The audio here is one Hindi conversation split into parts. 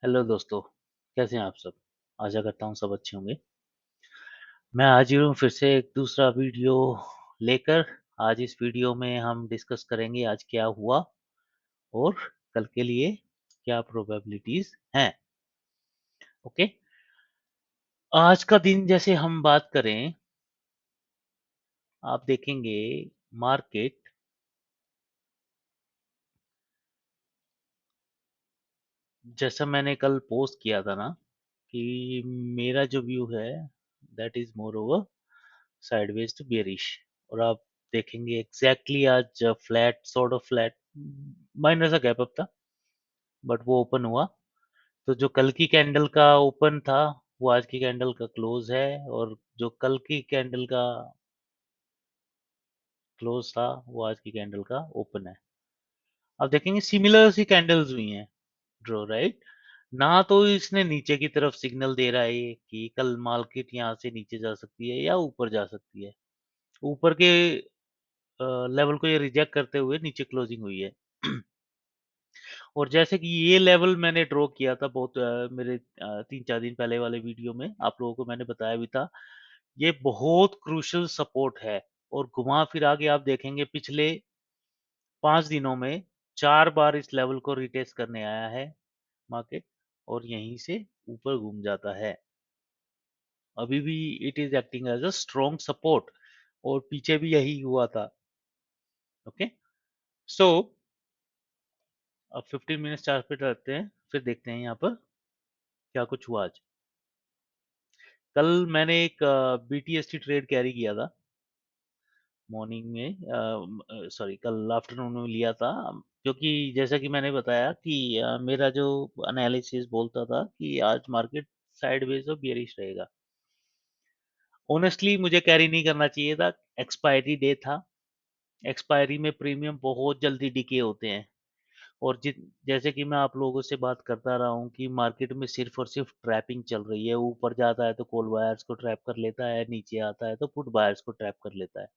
हेलो दोस्तों, कैसे हैं आप सब? आशा करता हूँ सब अच्छे होंगे। मैं हाजिर हूँ फिर से एक दूसरा वीडियो लेकर। आज इस वीडियो में हम डिस्कस करेंगे आज क्या हुआ और कल के लिए क्या प्रोबेबिलिटीज हैं। ओके, आज का दिन जैसे हम बात करें, आप देखेंगे मार्केट जैसा मैंने कल पोस्ट किया था ना कि मेरा जो व्यू है that is more over sideways to bearish. और आप देखेंगे एग्जैक्टली आज flat sort of flat minor सा गैप अप था, बट वो ओपन हुआ। तो जो कल की कैंडल का ओपन था वो आज की कैंडल का क्लोज है, और जो कल की कैंडल का क्लोज था वो आज की कैंडल का ओपन है। आप देखेंगे सिमिलर सी कैंडल्स हुई हैं ड्रॉ, राइट? ना तो इसने नीचे की तरफ सिग्नल दे रहा है कि कल मार्केट यहाँ से नीचे जा सकती है या ऊपर जा सकती है। ऊपर के लेवल को ये रिजेक्ट करते हुए नीचे क्लोजिंग हुई है। और जैसे कि ये लेवल मैंने ड्रॉ किया था बहुत मेरे 3-4 दिन पहले वाले वीडियो में आप लोगों को मैंने बताया भी था। ये बहुत क्रूशियल सपोर्ट है। और घुमा फिरा के आप देखेंगे पिछले 5 दिनों में 4 बार इस लेवल को रिटेस्ट करने आया है मार्केट, और यहीं से ऊपर घूम जाता है। अभी भी it is acting as a strong support, और पीछे भी यही हुआ था। ओके, सो अब 15 मिनट चार्ट पे रहते हैं, फिर देखते हैं यहाँ पर क्या कुछ हुआ आज। कल मैंने एक बीटीएसटी ट्रेड कैरी किया था मॉर्निंग में, सॉरी कल आफ्टरनून में लिया था। क्योंकि जैसा कि मैंने बताया कि मेरा जो एनालिसिस बोलता था कि आज मार्केट साइडवेज और बियरिश रहेगा। ऑनेस्टली मुझे कैरी नहीं करना चाहिए था, एक्सपायरी डे था। एक्सपायरी में प्रीमियम बहुत जल्दी डिके होते हैं। और जैसे कि मैं आप लोगों से बात करता रहा हूँ कि मार्केट में सिर्फ और सिर्फ ट्रैपिंग चल रही है। ऊपर जाता है तो कॉल बायर्स को ट्रैप कर लेता है, नीचे आता है तो पुट बायर्स को ट्रैप कर लेता है।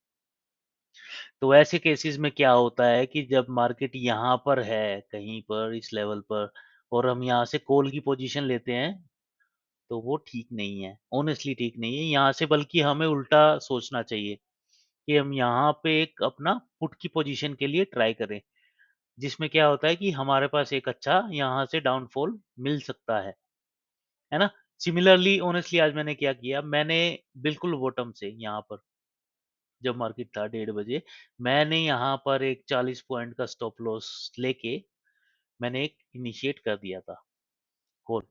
तो ऐसे केसेस में क्या होता है कि जब मार्केट यहाँ पर है कहीं पर इस लेवल पर, और हम यहाँ से कॉल की पोजीशन लेते हैं, तो वो ठीक नहीं है। ऑनेस्टली ठीक नहीं है यहाँ से, बल्कि हमें उल्टा सोचना चाहिए कि हम यहाँ पे एक अपना पुट की पोजीशन के लिए ट्राई करें, जिसमें क्या होता है कि हमारे पास एक अच्छा यहाँ से डाउनफॉल मिल सकता है ना? सिमिलरली ऑनेस्टली आज मैंने क्या किया, मैंने बिल्कुल बॉटम से यहाँ पर जब मार्केट था 1:30 बजे, मैंने यहाँ पर एक 40 पॉइंट का स्टॉप लॉस लेके मैंने एक इनिशिएट कर दिया था कॉल।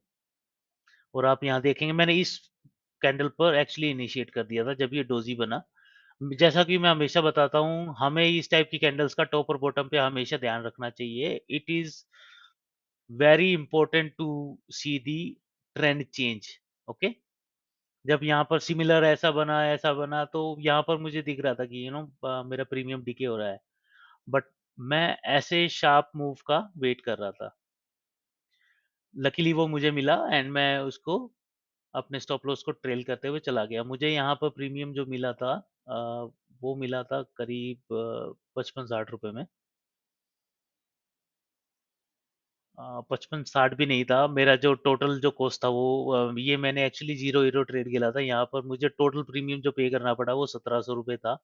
और आप यहाँ देखेंगे मैंने इस कैंडल पर एक्चुअली इनिशिएट कर दिया था जब ये डोजी बना। जैसा कि मैं हमेशा बताता हूँ, हमें इस टाइप की कैंडल्स का टॉप और बॉटम पे हमेशा ध्यान रखना चाहिए। It is very important to see the trend change. Okay, जब यहाँ पर सिमिलर ऐसा बना तो यहाँ पर मुझे दिख रहा था कि मेरा प्रीमियम डीके हो रहा है, बट मैं ऐसे शार्प मूव का वेट कर रहा था। लकीली वो मुझे मिला एंड मैं उसको अपने स्टॉप लॉस को ट्रेल करते हुए चला गया। मुझे यहाँ पर प्रीमियम जो मिला था वो मिला था करीब 55-60 रुपए में। 55-60 भी नहीं था मेरा, जो टोटल जो कॉस्ट था वो ये मैंने एक्चुअली जीरो हीरो ट्रेड खेला था। यहाँ पर मुझे टोटल प्रीमियम जो पे करना पड़ा वो 1700 रुपये था।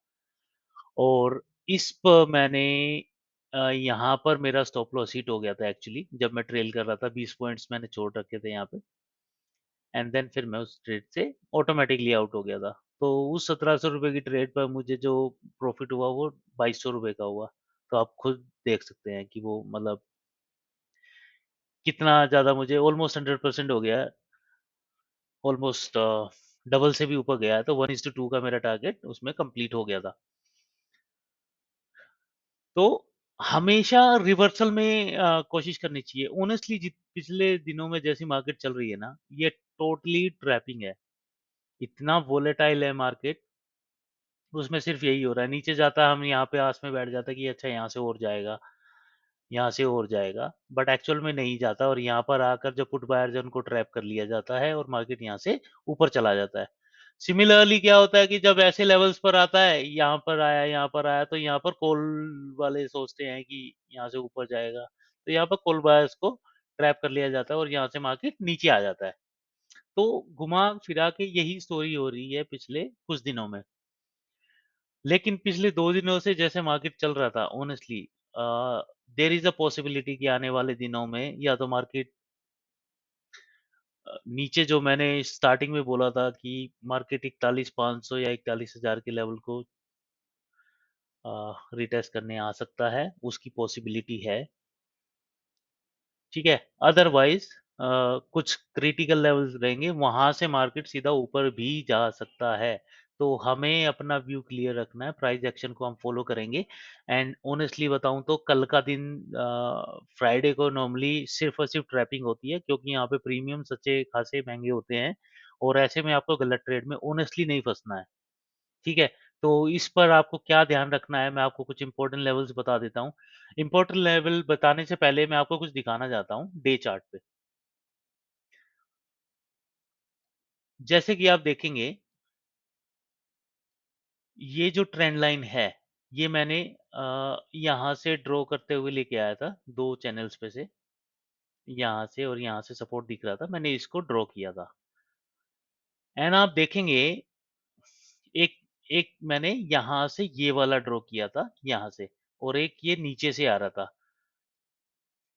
और इस पर मैंने यहाँ पर मेरा स्टॉप लॉस हिट हो गया था एक्चुअली, जब मैं ट्रेल कर रहा था 20 पॉइंट्स मैंने छोड़ रखे थे यहाँ पे। एंड देन फिर मैं उस ट्रेड से ऑटोमेटिकली आउट हो गया था। तो उस 1700 रुपये की ट्रेड पर मुझे जो प्रॉफिट हुआ वो 2200 रुपये का हुआ। तो आप खुद देख सकते हैं कि वो मतलब कितना ज़्यादा, मुझे ऑलमोस्ट 100% हो गया है। ऑलमोस्ट डबल से भी ऊपर गया है, तो 1:2 का मेरा टारगेट उसमें कंप्लीट हो गया था। तो हमेशा रिवर्सल में कोशिश करनी चाहिए। ऑनेस्टली पिछले दिनों में जैसी मार्केट चल रही है ना, ये टोटली ट्रैपिंग है। इतना वोलेटाइल है मार्केट, उसमें सिर्फ यही हो रहा है, नीचे जाता है हम यहाँ पे आस में बैठ जाता है कि अच्छा यहाँ से और जाएगा, यहाँ से और जाएगा, बट एक्चुअल में नहीं जाता। और यहाँ पर आकर जो पुट बायर्स है उनको ट्रैप कर लिया जाता है और मार्केट यहाँ से ऊपर चला जाता है। सिमिलरली क्या होता है कि जब ऐसे लेवल्स पर आता है, यहाँ पर आया तो यहाँ पर कॉल वाले सोचते हैं कि यहाँ से ऊपर जाएगा, तो यहाँ पर कॉल बायर्स को ट्रैप कर लिया जाता है और यहाँ से मार्केट नीचे आ जाता है। तो घुमा फिरा के यही स्टोरी हो रही है पिछले कुछ दिनों में। लेकिन पिछले 2 दिनों से जैसे मार्केट चल रहा था honestly, there is a possibility कि आने वाले दिनों में या तो मार्केट नीचे, जो मैंने स्टार्टिंग में बोला था कि मार्केट 41,500 या 41,000 के लेवल को रिटेस्ट करने आ सकता है, उसकी पॉसिबिलिटी है। ठीक है। अदरवाइज कुछ क्रिटिकल लेवल्स रहेंगे, वहां से मार्केट सीधा ऊपर भी जा सकता है। तो हमें अपना व्यू क्लियर रखना है, प्राइस एक्शन को हम फॉलो करेंगे। एंड ऑनेस्टली बताऊं तो कल का दिन, फ्राइडे को नॉर्मली सिर्फ और सिर्फ ट्रैपिंग होती है, क्योंकि यहाँ पे प्रीमियम सच्चे खासे महंगे होते हैं। और ऐसे में आपको गलत ट्रेड में ऑनेस्टली नहीं फंसना है। ठीक है। तो इस पर आपको क्या ध्यान रखना है, मैं आपको कुछ इंपॉर्टेंट लेवल्स बता देता हूँ। इंपॉर्टेंट लेवल बताने से पहले मैं आपको कुछ दिखाना चाहता हूँ डे चार्ट पे। जैसे कि आप देखेंगे, ये जो ट्रेंड लाइन है, ये मैंने यहाँ से ड्रॉ करते हुए लेके आया था दो चैनल्स पे से। यहाँ से और यहाँ से सपोर्ट दिख रहा था, मैंने इसको ड्रॉ किया था। एंड आप देखेंगे, एक एक मैंने यहाँ से ये वाला ड्रॉ किया था यहाँ से, और एक ये नीचे से आ रहा था।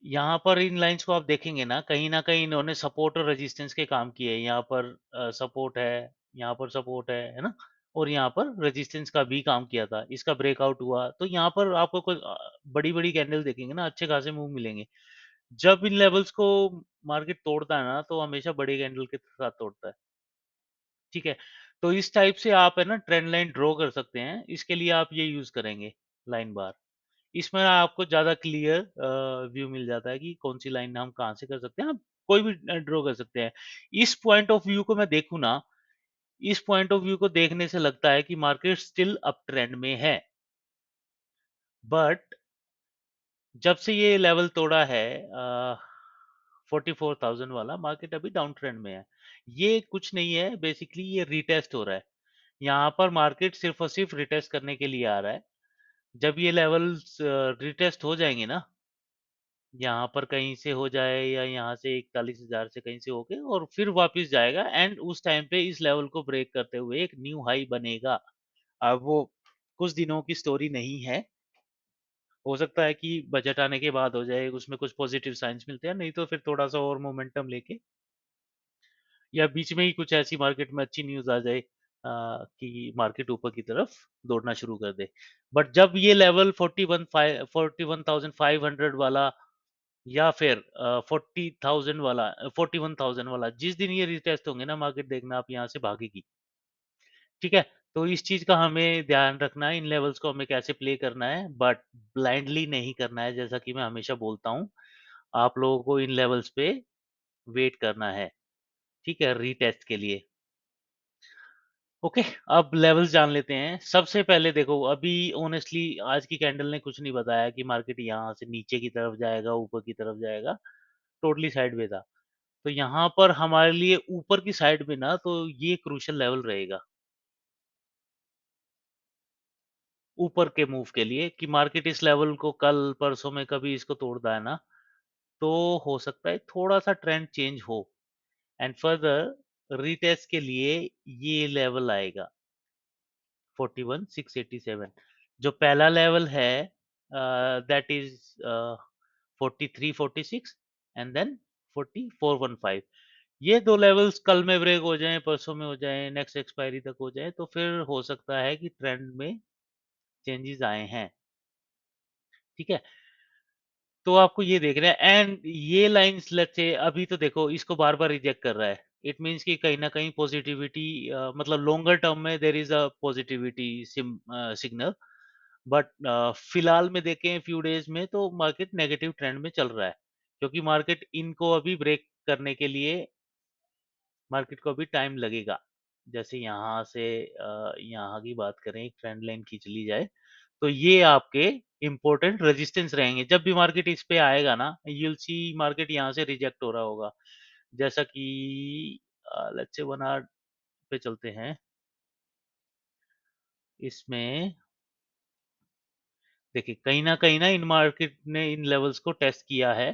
यहाँ पर इन लाइंस को आप देखेंगे ना कहीं इन्होंने सपोर्ट और रेजिस्टेंस के काम किए हैं। यहाँ पर सपोर्ट है, यहाँ पर सपोर्ट है ना? और यहाँ पर रेजिस्टेंस का भी काम किया था। इसका ब्रेकआउट हुआ तो यहाँ पर आपको कुछ बड़ी बड़ी कैंडल देखेंगे ना, अच्छे खासे मूव मिलेंगे। जब इन लेवल्स को मार्केट तोड़ता है ना, तो हमेशा बड़ी कैंडल के साथ तोड़ता है। ठीक है। तो इस टाइप से आप है ना ट्रेंड लाइन ड्रॉ कर सकते हैं। इसके लिए आप ये यूज करेंगे, लाइन बार। इसमें आपको ज़्यादा क्लियर व्यू मिल जाता है कि कौन सी लाइन हम कहाँ से कर सकते हैं। आप कोई भी ड्रॉ कर सकते हैं। इस पॉइंट ऑफ व्यू को मैं देखूँ ना, इस पॉइंट ऑफ व्यू को देखने से लगता है कि मार्केट स्टिल अप ट्रेंड में है। बट जब से ये लेवल तोड़ा है 44,000 वाला, मार्केट अभी डाउन ट्रेंड में है। ये कुछ नहीं है, बेसिकली ये रिटेस्ट हो रहा है। यहाँ पर मार्केट सिर्फ और सिर्फ रिटेस्ट करने के लिए आ रहा है। जब ये लेवल्स रिटेस्ट हो जाएंगे ना, यहाँ पर कहीं से हो जाए या यहाँ से 41,000 से कहीं से होके और फिर वापस जाएगा, एंड उस टाइम पे इस लेवल को ब्रेक करते हुए एक न्यू हाई बनेगा। अब वो कुछ दिनों की स्टोरी नहीं है। हो सकता है कि बजट आने के बाद हो जाए, उसमें कुछ पॉजिटिव साइंस मिलते हैं, नहीं तो फिर थोड़ा सा और मोमेंटम लेके या बीच में ही कुछ ऐसी मार्केट में अच्छी न्यूज आ जाए कि मार्केट ऊपर की तरफ दौड़ना शुरू कर दे। बट जब ये लेवल 41,500 वाला या फिर 40,000 वाला, 41,000 वाला, जिस दिन ये रिटेस्ट होंगे ना, मार्केट देखना आप यहाँ से भागेगी। ठीक है। तो इस चीज का हमें ध्यान रखना है, इन लेवल्स को हमें कैसे प्ले करना है, बट ब्लाइंडली नहीं करना है। जैसा कि मैं हमेशा बोलता हूँ, आप लोगों को इन लेवल्स पे वेट करना है। ठीक है, रीटेस्ट के लिए। ओके। अब लेवल्स जान लेते हैं। सबसे पहले देखो, अभी ऑनेस्टली आज की कैंडल ने कुछ नहीं बताया कि मार्केट यहाँ से नीचे की तरफ जाएगा, ऊपर की तरफ जाएगा। टोटली साइडवे था। तो यहाँ पर हमारे लिए ऊपर की साइड में ना, तो ये क्रूशियल लेवल रहेगा ऊपर के मूव के लिए, कि मार्केट इस लेवल को कल परसों में कभी इसको तोड़ता है ना, तो हो सकता है थोड़ा सा ट्रेंड चेंज हो। एंड फर्दर रीटेस्ट के लिए ये लेवल आएगा 41,687। जो पहला लेवल है दैट इज 4346, एंड देन 4415। ये दो लेवल्स कल में ब्रेक हो जाएं, परसों में हो जाएं, नेक्स्ट एक्सपायरी तक हो जाए, तो फिर हो सकता है कि ट्रेंड में चेंजेस आए हैं। ठीक है। तो आपको ये देखना है। एंड ये लाइंस लेट्स से अभी तो देखो इसको बार बार रिजेक्ट कर रहा है। इट मीन्स कि कहीं ना कहीं पॉजिटिविटी, मतलब लॉन्गर टर्म में there is a positivity signal. But फिलहाल में देखें फ्यू डेज में तो मार्केट नेगेटिव ट्रेंड में चल रहा है, क्योंकि मार्केट इनको अभी ब्रेक करने के लिए मार्केट को अभी टाइम लगेगा। जैसे यहाँ से यहाँ की बात करें, एक ट्रेंड लाइन खींच ली जाए, तो ये आपके इंपॉर्टेंट रेजिस्टेंस रहेंगे। जब भी मार्केट इस पे आएगा ना, यूल सी मार्केट यहाँ से रिजेक्ट हो रहा होगा। जैसा कि लेट्स से 1 आवर पे चलते हैं। इसमें देखिए, कहीं ना इन मार्केट ने इन लेवल्स को टेस्ट किया है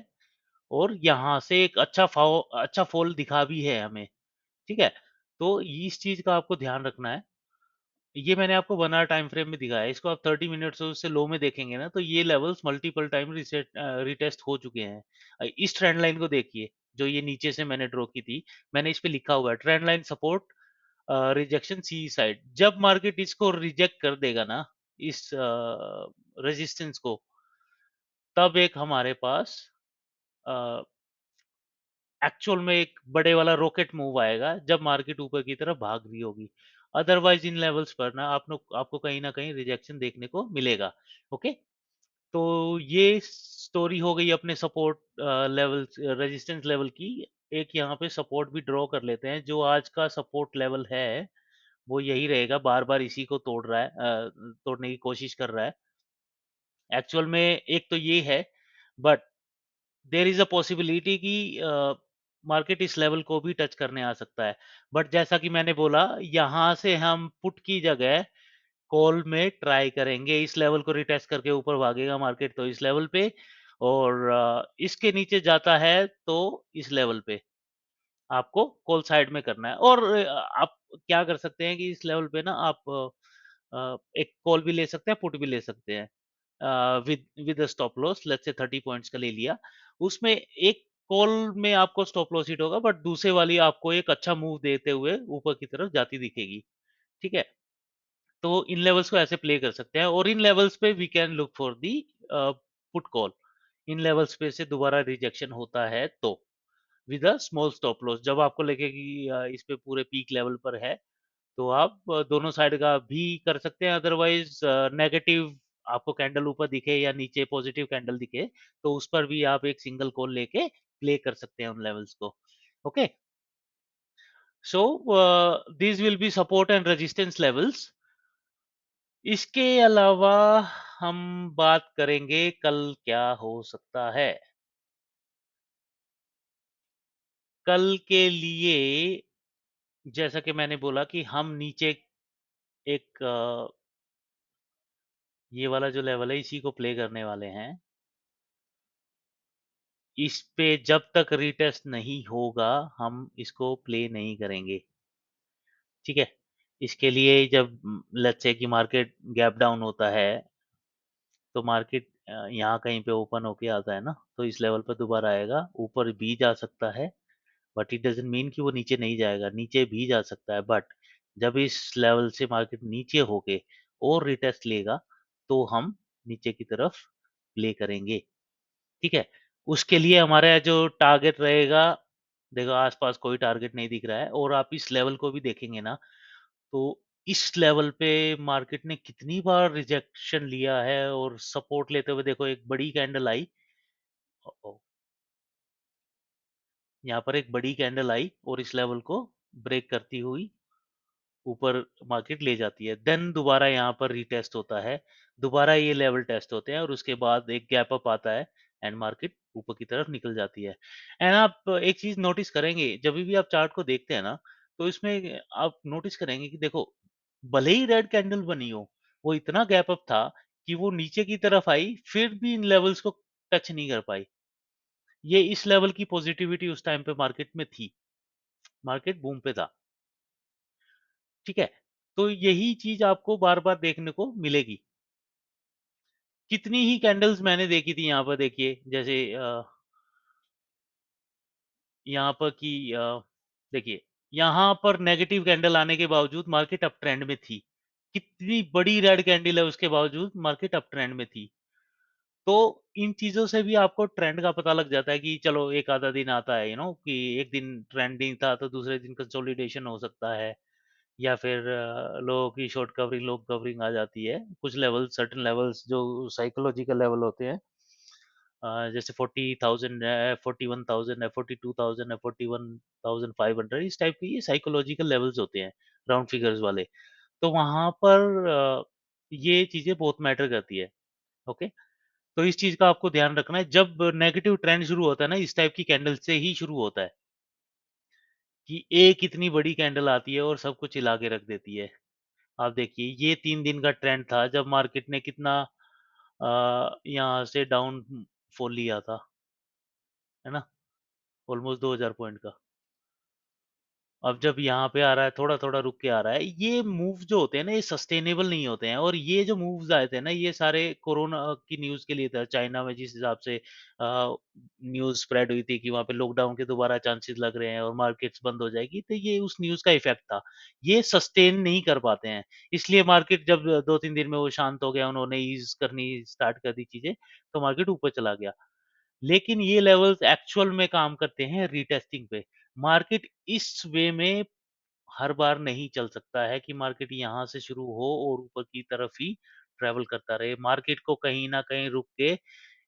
और यहाँ से एक अच्छा फॉल दिखा भी है हमें, ठीक है? तो इस चीज़ का आपको ध्यान रखना है। ये मैंने आपको 1 आवर टाइम फ्रेम में दिखाया है, इसको आप 30 मिनट्स से लो में देखेंगे ना, तो ये लेवल्स मल्टीपल टाइम रिटेस्ट हो चुके हैं। इस ट्रेंड लाइन को देखिए, जो ये नीचे से मैंने ड्रॉ की थी, मैंने इस पे लिखा हुआ है ट्रेंड लाइन सपोर्ट, रिजेक्शन सी साइड। जब मार्केट इसको रिजेक्ट कर देगा ना, इस रेजिस्टेंस को, तब एक हमारे पास अ, एक्चुअल में एक बड़े वाला रॉकेट मूव आएगा, जब मार्केट ऊपर की तरफ भाग रही होगी। अदरवाइज इन लेवल्स पर ना आपको कहीं ना कहीं रिजेक्शन देखने को मिलेगा। ओके, तो ये स्टोरी हो गई अपने सपोर्ट लेवल, रेजिस्टेंस लेवल की। एक यहाँ पे सपोर्ट भी ड्रॉ कर लेते हैं। जो आज का सपोर्ट लेवल है वो यही रहेगा, बार बार इसी को तोड़ रहा है, तोड़ने की कोशिश कर रहा है। एक्चुअल में एक तो ये है, but there is a possibility कि मार्केट इस लेवल को भी टच करने आ सकता है। बट जैसा कि मैंने बोला, यहाँ से हम पुट की जगह कॉल में ट्राई करेंगे। इस लेवल को रिटेस्ट करके ऊपर भागेगा मार्केट तो इस लेवल पे, और इसके नीचे जाता है तो इस लेवल पे आपको कॉल साइड में करना है। और आप क्या कर सकते हैं कि इस लेवल पे ना आप एक कॉल भी ले सकते हैं, पुट भी ले सकते हैं, with with stop loss. Let's say 30 points का ले लिया। उसमें एक कॉल में आपको स्टॉप लॉस हिट होगा, बट दूसरे वाली आपको एक अच्छा मूव देते हुए ऊपर की तरफ जाती दिखेगी, ठीक है? तो इन लेवल्स को ऐसे प्ले कर सकते हैं, और इन लेवल्स पे we can look for the put call. इन लेवल्स पे से दोबारा रिजेक्शन होता है तो with a small stop loss. जब आपको लगे कि इस पे पूरे पीक लेवल पर है, तो आप दोनों साइड का भी कर सकते हैं। अदरवाइज नेगेटिव आपको कैंडल ऊपर दिखे या नीचे पॉजिटिव कैंडल दिखे, तो उस पर भी आप एक सिंगल कॉल लेके प्ले कर सकते हैं उन लेवल्स को। Okay, so these will be support and resistance levels. इसके अलावा हम बात करेंगे कल क्या हो सकता है। कल के लिए जैसा कि मैंने बोला कि हम नीचे एक ये वाला जो लेवल है इसी को प्ले करने वाले हैं। इस पे जब तक रीटेस्ट नहीं होगा हम इसको प्ले नहीं करेंगे, ठीक है? इसके लिए जब लेट्स से कि मार्केट गैप डाउन होता है, तो मार्केट यहाँ कहीं पे ओपन होके आता है ना, तो इस लेवल पर दोबारा आएगा, ऊपर भी जा सकता है। बट इट डजंट मीन कि वो नीचे नहीं जाएगा, नीचे भी जा सकता है। बट जब इस लेवल से मार्केट नीचे होके और रिटेस्ट लेगा, तो हम नीचे की तरफ प्ले करेंगे, ठीक है? उसके लिए हमारा जो टारगेट रहेगा, देखो आसपास कोई टारगेट नहीं दिख रहा है, और आप इस लेवल को भी देखेंगे ना, तो इस लेवल पे मार्केट ने कितनी बार रिजेक्शन लिया है और सपोर्ट लेते हुए देखो एक बड़ी कैंडल आई। ओ, यहाँ पर एक बड़ी कैंडल आई और इस लेवल को ब्रेक करती हुई ऊपर मार्केट ले जाती है। देन दोबारा यहाँ पर रीटेस्ट होता है, दोबारा ये लेवल टेस्ट होते हैं, और उसके बाद एक गैप अप आता है एंड मार्केट ऊपर की तरफ निकल जाती है। एंड आप एक चीज नोटिस करेंगे, जब भी आप चार्ट को देखते हैं ना, तो इसमें आप नोटिस करेंगे कि देखो, भले ही रेड कैंडल बनी हो, वो इतना गैप अप था कि वो नीचे की तरफ आई, फिर भी इन लेवल्स को टच नहीं कर पाई। ये इस लेवल की पॉजिटिविटी उस टाइम पे मार्केट में थी, मार्केट बूम पे था, ठीक है? तो यही चीज आपको बार बार देखने को मिलेगी। कितनी ही कैंडल्स मैंने देखी थी यहाँ पर, देखिए जैसे यहाँ पर कि देखिए, यहाँ पर नेगेटिव कैंडल आने के बावजूद मार्केट अप ट्रेंड में थी। कितनी बड़ी रेड कैंडल है उसके बावजूद मार्केट अप ट्रेंड में थी। तो इन चीजों से भी आपको ट्रेंड का पता लग जाता है कि चलो एक आधा दिन आता है, कि एक दिन ट्रेंडिंग था तो दूसरे दिन कंसोलिडेशन हो सकता है, या फिर लोगों की शॉर्ट कवरिंग लॉन्ग कवरिंग आ जाती है। कुछ लेवल, सर्टेन लेवल्स जो साइकोलॉजिकल लेवल होते हैं, जैसे 40,000 है, 41,000 है, 42,000 है, 41,500, इस टाइप के ये साइकोलॉजिकल लेवल्स होते हैं, राउंड फिगर्स वाले। तो वहां पर ये चीजें बहुत मैटर करती है। ओके, तो इस चीज का आपको ध्यान रखना है। जब नेगेटिव ट्रेंड शुरू होता है ना, इस टाइप की कैंडल से ही शुरू होता है, कि एक इतनी बड़ी कैंडल आती है और सब कुछ हिला के रख देती है। आप देखिए ये 3 दिन का ट्रेंड था, जब मार्केट ने कितना यहाँ से डाउन फॉल लिया था। है ना, ऑलमोस्ट 2000 पॉइंट का। अब जब यहाँ पे आ रहा है, थोड़ा-थोड़ा रुक के आ रहा है, ये मूव जो होते हैं ना, ये सस्टेनेबल नहीं होते हैं। और ये जो मूव्स आए थे ना, ये सारे कोरोना की न्यूज़ के लिए था। चाइना में जिस हिसाब से न्यूज़ स्प्रेड हुई थी कि वहाँ पे लॉकडाउन के दोबारा चांसेस लग रहे हैं और मार्केट्स बंद हो जाएगी, तो ये उस न्यूज़ का इफ़ेक्ट था। ये सस्टेन नहीं कर पाते हैं, इसलिए मार्केट जब 2-3 दिन में वो शांत हो गया, उन्होंने ईज़ करनी स्टार्ट कर दी चीज़ें, तो मार्केट ऊपर चला गया। लेकिन ये लेवल्स एक्चुअल में काम करते हैं रीटेस्टिंग पे। मार्केट इस वे में हर बार नहीं चल सकता है कि मार्केट यहाँ से शुरू हो और ऊपर की तरफ ही ट्रैवल करता रहे। मार्केट को कहीं न कहीं रुक के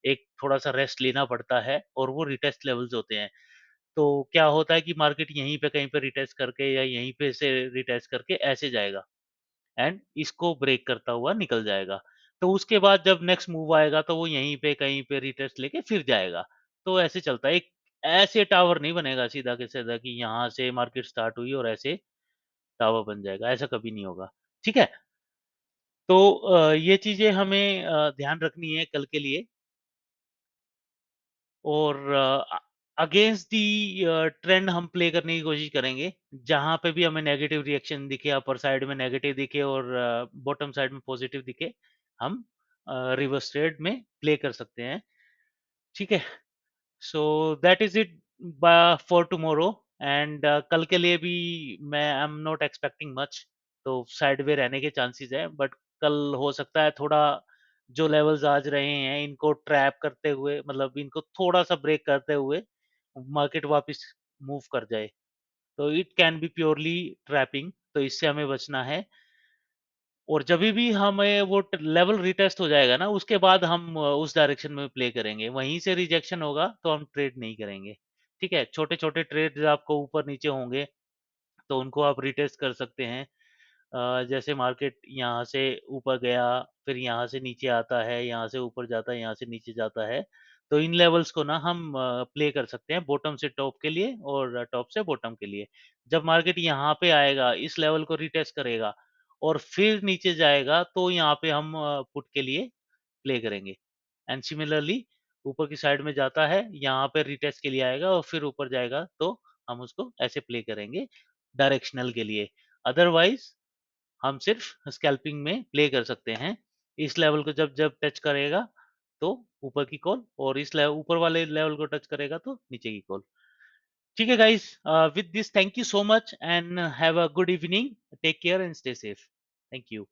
एक थोड़ा-सा रेस्ट लेना पड़ता है और वो रिटेस्ट लेवल्स होते हैं। तो क्या होता है कि मार्केट यहीं पे कहीं पे रिटेस्ट करके या यहीं पे से रिटेस्ट करके ऐसे जाएगा एंड इसको ब्रेक करता हुआ निकल जाएगा। तो उसके बाद जब नेक्स्ट मूव आएगा तो वो यहीं पे कहीं पे रिटेस्ट लेके फिर जाएगा। तो ऐसे चलता है। एक ऐसे टावर नहीं बनेगा सीधा के सीधा कि यहाँ से मार्केट स्टार्ट हुई और ऐसे टावर बन जाएगा, ऐसा कभी नहीं होगा। ठीक है? तो ये चीज़ें हमें ध्यान रखनी है कल के लिए। और अगेंस्ट दी ट्रेंड हम प्ले करने की कोशिश करेंगे। जहाँ पे भी हमें नेगेटिव रिएक्शन दिखे, अपर साइड में नेगेटिव दिखे और बॉटम साइड में पॉजिटिव दिखे, हम रिवर्स ट्रेड में प्ले कर सकते हैं। ठीक है? So that is it for tomorrow. And कल के लिए भी मैं I am not expecting much. तो साइडवे रहने के चांसेस है, बट कल हो सकता है थोड़ा जो लेवल्स आज रहे हैं इनको ट्रैप करते हुए, मतलब इनको थोड़ा सा ब्रेक करते हुए मार्केट वापस मूव कर जाए। तो it can be purely trapping, तो इससे हमें बचना है। और जभी भी हमें वो लेवल रिटेस्ट हो जाएगा ना, उसके बाद हम उस डायरेक्शन में प्ले करेंगे। वहीं से रिजेक्शन होगा तो हम ट्रेड नहीं करेंगे। ठीक है? छोटे छोटे ट्रेड आपको ऊपर नीचे होंगे तो उनको आप रिटेस्ट कर सकते हैं। जैसे मार्केट यहाँ से ऊपर गया, फिर यहाँ से नीचे आता है, यहाँ से ऊपर जाता है, यहाँ से नीचे जाता है। तो इन लेवल्स को ना हम प्ले कर सकते हैं बॉटम से टॉप के लिए और टॉप से बॉटम के लिए। जब मार्केट यहाँ पे आएगा, इस लेवल को रिटेस्ट करेगा और फिर नीचे जाएगा, तो यहाँ पे हम पुट के लिए प्ले करेंगे। एंड सिमिलरली ऊपर की साइड में जाता है, यहाँ पे रिटेस्ट के लिए आएगा और फिर ऊपर जाएगा, तो हम उसको ऐसे प्ले करेंगे डायरेक्शनल के लिए। अदरवाइज हम सिर्फ स्कैल्पिंग में प्ले कर सकते हैं। इस लेवल को जब जब टच करेगा तो ऊपर की कॉल, और इस लेवल ऊपर वाले लेवल को टच करेगा तो नीचे की कॉल। ठीक है guys, with this thank you so much and have a good evening. Take care and stay safe. Thank you.